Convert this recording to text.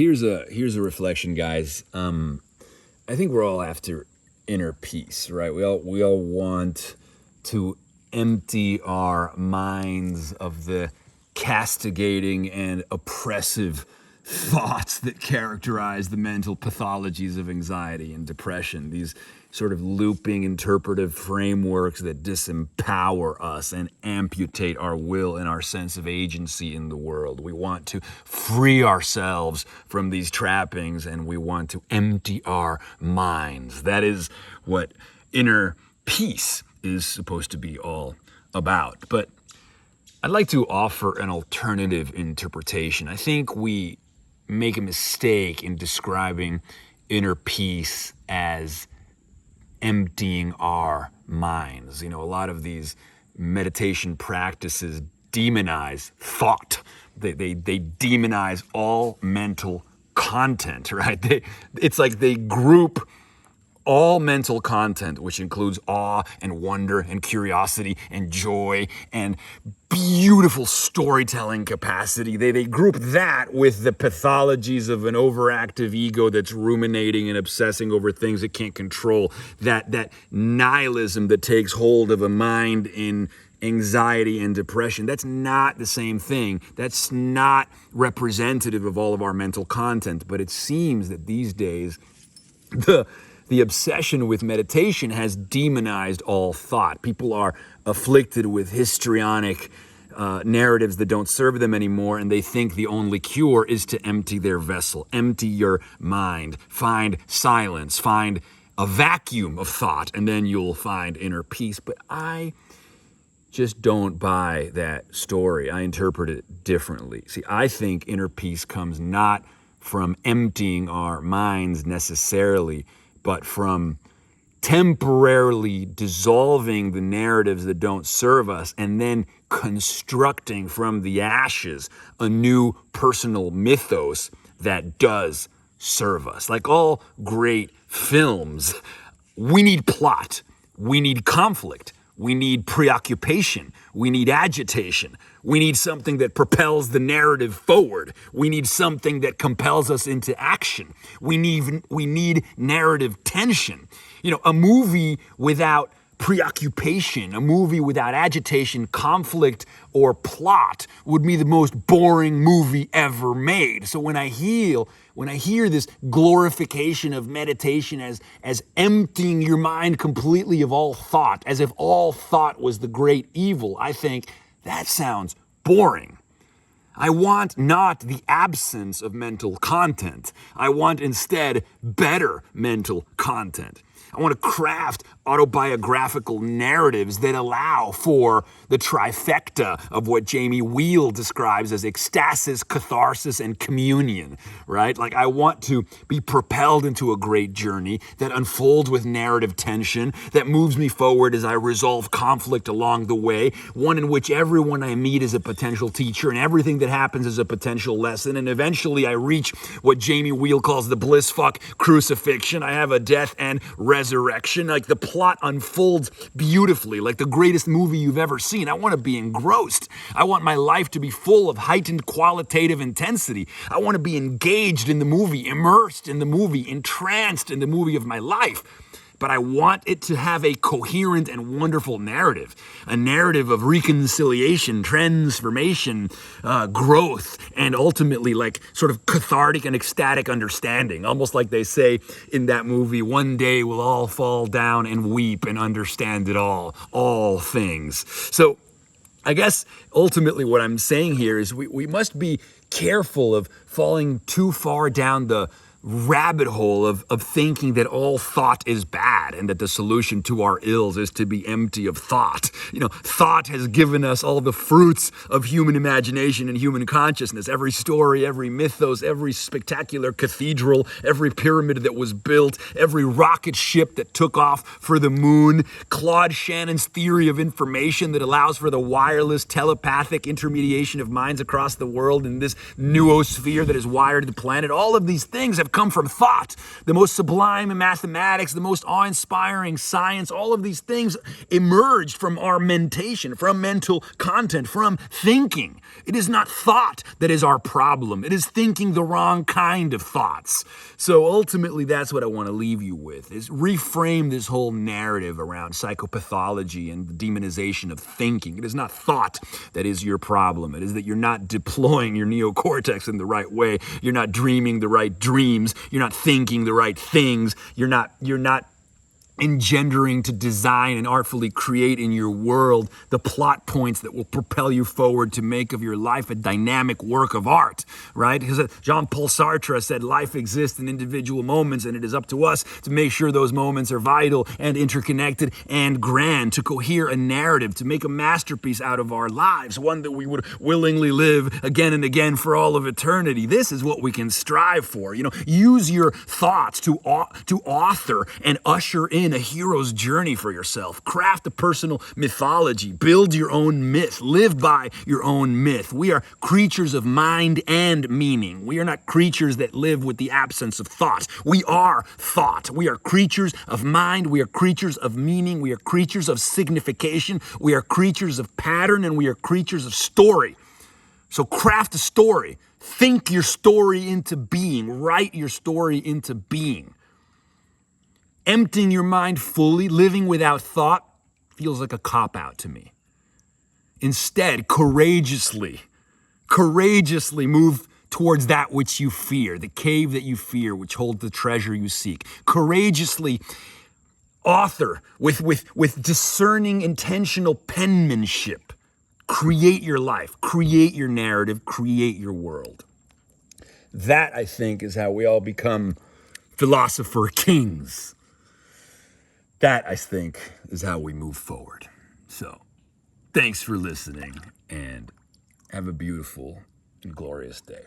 Here's a reflection, guys. I think we're all after inner peace, right? We all want to empty our minds of the castigating and oppressive thoughts that characterize the mental pathologies of anxiety and depression. These sort of looping interpretive frameworks that disempower us and amputate our will and our sense of agency in the world. We want to free ourselves from these trappings, and we want to empty our minds. That is what inner peace is supposed to be all about. But I'd like to offer an alternative interpretation. I think we make a mistake in describing inner peace as emptying our minds. You know, a lot of these meditation practices demonize thought. They demonize all mental content, right? It's like they group all mental content, which includes awe and wonder and curiosity and joy and beautiful storytelling capacity. They group that with the pathologies of an overactive ego that's ruminating and obsessing over things it can't control. That nihilism that takes hold of a mind in anxiety and depression. That's not the same thing. That's not representative of all of our mental content. But it seems that these days, the obsession with meditation has demonized all thought. People are afflicted with histrionic narratives that don't serve them anymore, and they think the only cure is to empty their vessel, empty your mind, find silence, find a vacuum of thought, and then you'll find inner peace. But I just don't buy that story. I interpret it differently. See, I think inner peace comes not from emptying our minds necessarily, but from temporarily dissolving the narratives that don't serve us and then constructing from the ashes a new personal mythos that does serve us. Like all great films, we need plot, we need conflict, we need preoccupation, we need agitation, we need something that propels the narrative forward. We need something that compels us into action. We need narrative tension. You know, a movie without preoccupation, a movie without agitation, conflict, or plot would be the most boring movie ever made. So when I hear this glorification of meditation as emptying your mind completely of all thought, as if all thought was the great evil, I think that sounds boring. I want not the absence of mental content. I want instead better mental content. I want to craft autobiographical narratives that allow for the trifecta of what Jamie Wheel describes as ecstasis, catharsis, and communion, right? Like I want to be propelled into a great journey that unfolds with narrative tension, that moves me forward as I resolve conflict along the way, one in which everyone I meet is a potential teacher and everything that happens is a potential lesson, and eventually I reach what Jamie Wheel calls the bliss fuck crucifixion. I have a death and resurrection. Like the plot unfolds beautifully, like the greatest movie you've ever seen. I want to be engrossed. I want my life to be full of heightened qualitative intensity. I want to be engaged in the movie, immersed in the movie, entranced in the movie of my life. But I want it to have a coherent and wonderful narrative, a narrative of reconciliation, transformation, growth, and ultimately like sort of cathartic and ecstatic understanding. Almost like they say in that movie, one day we'll all fall down and weep and understand it all things. So I guess ultimately what I'm saying here is we must be careful of falling too far down the rabbit hole of thinking that all thought is bad and that the solution to our ills is to be empty of thought. You know, thought has given us all the fruits of human imagination and human consciousness. Every story, every mythos, every spectacular cathedral, every pyramid that was built, every rocket ship that took off for the moon, Claude Shannon's theory of information that allows for the wireless telepathic intermediation of minds across the world in this noosphere that has wired the planet. All of these things have have come from thought. The most sublime in mathematics, the most awe-inspiring science, all of these things emerged from our mentation, from mental content, from thinking. It is not thought that is our problem. It is thinking the wrong kind of thoughts. So ultimately, that's what I want to leave you with, is reframe this whole narrative around psychopathology and the demonization of thinking. It is not thought that is your problem. It is that you're not deploying your neocortex in the right way. You're not dreaming the right dreams. You're not thinking the right things. You're not engendering to design and artfully create in your world the plot points that will propel you forward to make of your life a dynamic work of art, right? Because Jean-Paul Sartre said life exists in individual moments, and it is up to us to make sure those moments are vital and interconnected and grand, to cohere a narrative, to make a masterpiece out of our lives, one that we would willingly live again and again for all of eternity. This is what we can strive for. Use your thoughts to author and usher in a hero's journey for yourself. Craft a personal mythology. Build your own myth. Live by your own myth. We are creatures of mind and meaning. We are not creatures that live with the absence of thought. We are thought. We are creatures of mind. We are creatures of meaning. We are creatures of signification. We are creatures of pattern, and we are creatures of story. So craft a story. Think your story into being. Write your story into being. Emptying your mind fully, living without thought, feels like a cop-out to me. Instead, courageously move towards that which you fear, the cave that you fear, which holds the treasure you seek. Courageously author with discerning, intentional penmanship. Create your life, create your narrative, create your world. That, I think, is how we all become philosopher kings. That, I think, is how we move forward. So, thanks for listening, and have a beautiful and glorious day.